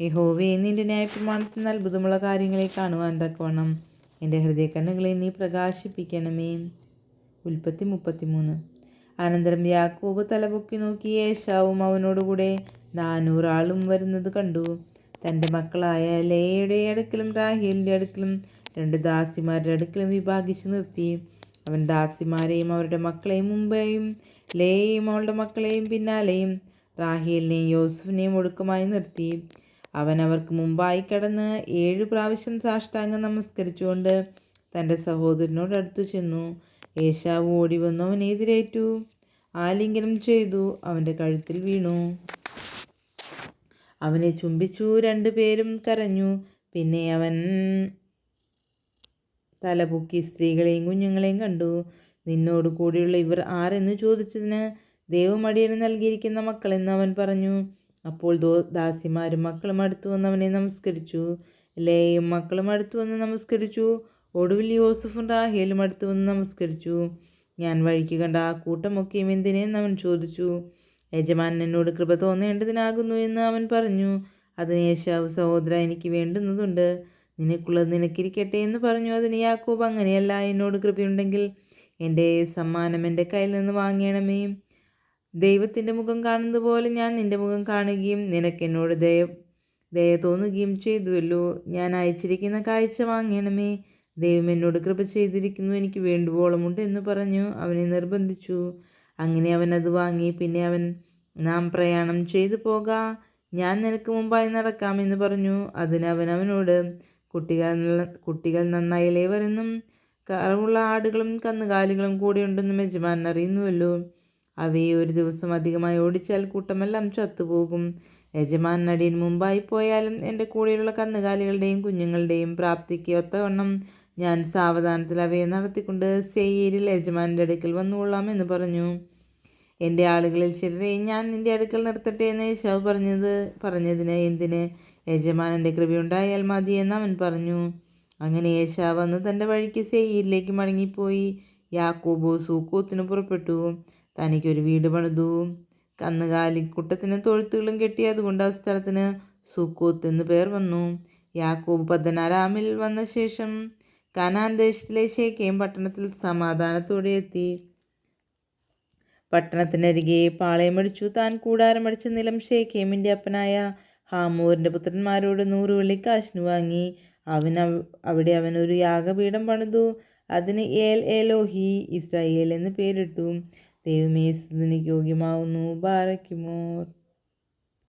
യഹോവേ, നിന്റെ ന്യായപ്രമാണത്തിന് അത്ഭുതമുള്ള കാര്യങ്ങളെ കാണുവാൻ തക്കവണ്ണം എൻ്റെ ഹൃദയകണ്ണുകളെ നീ പ്രകാശിപ്പിക്കണമേ. ഉൽപ്പത്തി 33. അനന്തരം യാക്കോബ് തലപൊക്കി നോക്കി ഏശാവും അവനോടുകൂടെ 400 ആളും വരുന്നത് കണ്ടു. തൻ്റെ മക്കളായ ലേയയുടെ അടുക്കലും റാഹേലിൻ്റെ അടുക്കലും 2 ദാസിമാരുടെ അടുക്കലും വിഭാഗിച്ചു നിർത്തി. അവൻ ദാസിമാരെയും അവരുടെ മക്കളെയും മുമ്പേയും ലേയെയും അവളുടെ മക്കളെയും പിന്നാലെയും റാഹേലിനെയും യോസഫിനെയും ഒടുക്കമായി നിർത്തി. അവൻ അവർക്ക് മുമ്പായി കടന്ന് 7 പ്രാവശ്യം സാഷ്ടാംഗം നമസ്കരിച്ചുകൊണ്ട് തൻ്റെ സഹോദരനോട് അടുത്തു ചെന്നു. ഏശാവ് ഓടി വന്നു അവനെ എതിരേറ്റു, ആലിംഗനം ചെയ്തു, അവൻ്റെ കഴുത്തിൽ വീണു, അവനെ ചുംബിച്ചു. 2 പേരും കരഞ്ഞു. പിന്നെ അവൻ തലപൊക്കി സ്ത്രീകളെയും കുഞ്ഞുങ്ങളെയും കണ്ടു. നിന്നോട് കൂടിയുള്ള ഇവർ ആരെന്ന് ചോദിച്ചതിന് ദൈവം അടിയന് നൽകിയിരിക്കുന്ന മക്കളെന്ന് അവൻ പറഞ്ഞു. അപ്പോൾ ദാസിമാരും മക്കളും അടുത്തു വന്ന് അവനെ നമസ്കരിച്ചു. ലേയും മക്കളും അടുത്തു വന്ന് നമസ്കരിച്ചു. ഒടുവിൽ യോസഫും റാഹേലും അടുത്തു വന്ന് നമസ്കരിച്ചു. ഞാൻ വഴിക്ക് കണ്ട ആ കൂട്ടമൊക്കെയും എന്തിനെന്ന് അവൻ ചോദിച്ചു. യജമാനൻ എന്നോട് കൃപ തോന്നേണ്ടതിനാകുന്നു എന്ന് അവൻ പറഞ്ഞു. അതിന് ഏശാവ്, സഹോദര, എനിക്ക് വേണ്ടുന്നതുണ്ട്, നിനക്കുള്ളത് നിനക്കിരിക്കട്ടെ എന്ന് പറഞ്ഞു. അതിന് യാക്കോബ്, അങ്ങനെയല്ല, എന്നോട് കൃപയുണ്ടെങ്കിൽ എൻ്റെ സമ്മാനം എൻ്റെ കയ്യിൽ നിന്ന് വാങ്ങണമേ. ദൈവത്തിൻ്റെ മുഖം കാണുന്നത് പോലെ ഞാൻ നിൻ്റെ മുഖം കാണുകയും നിനക്ക് എന്നോട് ദയ തോന്നുകയും ചെയ്തുവല്ലോ. ഞാൻ അയച്ചിരിക്കുന്ന കാഴ്ച വാങ്ങണമേ. ദൈവം എന്നോട് കൃപ ചെയ്തിരിക്കുന്നു, എനിക്ക് വേണ്ടുവോളമുണ്ട് എന്ന് പറഞ്ഞു അവനെ നിർബന്ധിച്ചു. അങ്ങനെ അവൻ അത് വാങ്ങി. പിന്നെ അവൻ, നാം പ്രയാണം ചെയ്തു പോകാ, ഞാൻ നിനക്ക് മുമ്പായി നടക്കാമെന്ന് പറഞ്ഞു. അതിന് അവൻ അവനോട്, കുട്ടികൾ നന്നായി ഇളയവരെന്നും കറവുള്ള ആടുകളും കന്നുകാലികളും കൂടെയുണ്ടെന്നും യജമാനൻ അറിയുന്നുവല്ലോ. അവയെ ഒരു ദിവസം അധികമായി ഓടിച്ചാൽ കൂട്ടമെല്ലാം ചത്തുപോകും. യജമാനൻ അടിയൻ മുമ്പായി പോയാലും എൻ്റെ കൂടെയുള്ള കന്നുകാലികളുടെയും കുഞ്ഞുങ്ങളുടെയും പ്രാപ്തിക്ക് ഒത്തവണ്ണം ഞാൻ സാവധാനത്തിൽ അവയെ നടത്തിക്കൊണ്ട് സേയീരിൽ യജമാനൻ്റെ അടുക്കൽ വന്നുകൊള്ളാം എന്ന് പറഞ്ഞു. എൻ്റെ ആളുകളിൽ ചിലരെ ഞാൻ നിൻ്റെ അടുക്കൽ നിർത്തട്ടെ എന്ന് ഏശാവ് പറഞ്ഞതിന് എന്തിന്, യജമാനൻ്റെ കൃപയുണ്ടായാൽ മതി എന്ന് അവൻ പറഞ്ഞു. അങ്ങനെ ഏശാവ് അന്ന് തൻ്റെ വഴിക്ക് സേയീരിലേക്ക് മടങ്ങിപ്പോയി. യാക്കോബ് സൂക്കോത്തിന് പുറപ്പെട്ടു. തനിക്കൊരു വീട് പണിതു. കന്നുകാലിക്കൂട്ടത്തിന് തൊഴുത്തുകളും കെട്ടി. അതുകൊണ്ട് ആ സ്ഥലത്തിന് സൂക്കോത്ത് എന്ന് പേർ വന്നു. യാക്കോബ് പദ്ദൻഅരാമിൽ വന്ന ശേഷം കനാൻ ദേശത്തിലെ ശേഖേം പട്ടണത്തിൽ സമാധാനത്തോടെ എത്തി. പട്ടണത്തിനരികെ പാളയമടിച്ചു. താൻ കൂടാരമടിച്ച നിലം ശേഖേമിൻ്റെ അപ്പനായ ഹാമോറിൻ്റെ പുത്രന്മാരോട് 100 വെള്ളിക്കാശിന് വാങ്ങി. അവിടെ അവൻ ഒരു യാഗപീഠം പണിതു. അതിന് ഏൽ എലോഹി ഇസ്രായേൽ എന്ന് പേരിട്ടു. ദൈവമേ, സ്തുതിക്ക് യോഗ്യമാവുന്നു. ബാരക്കുമോർ.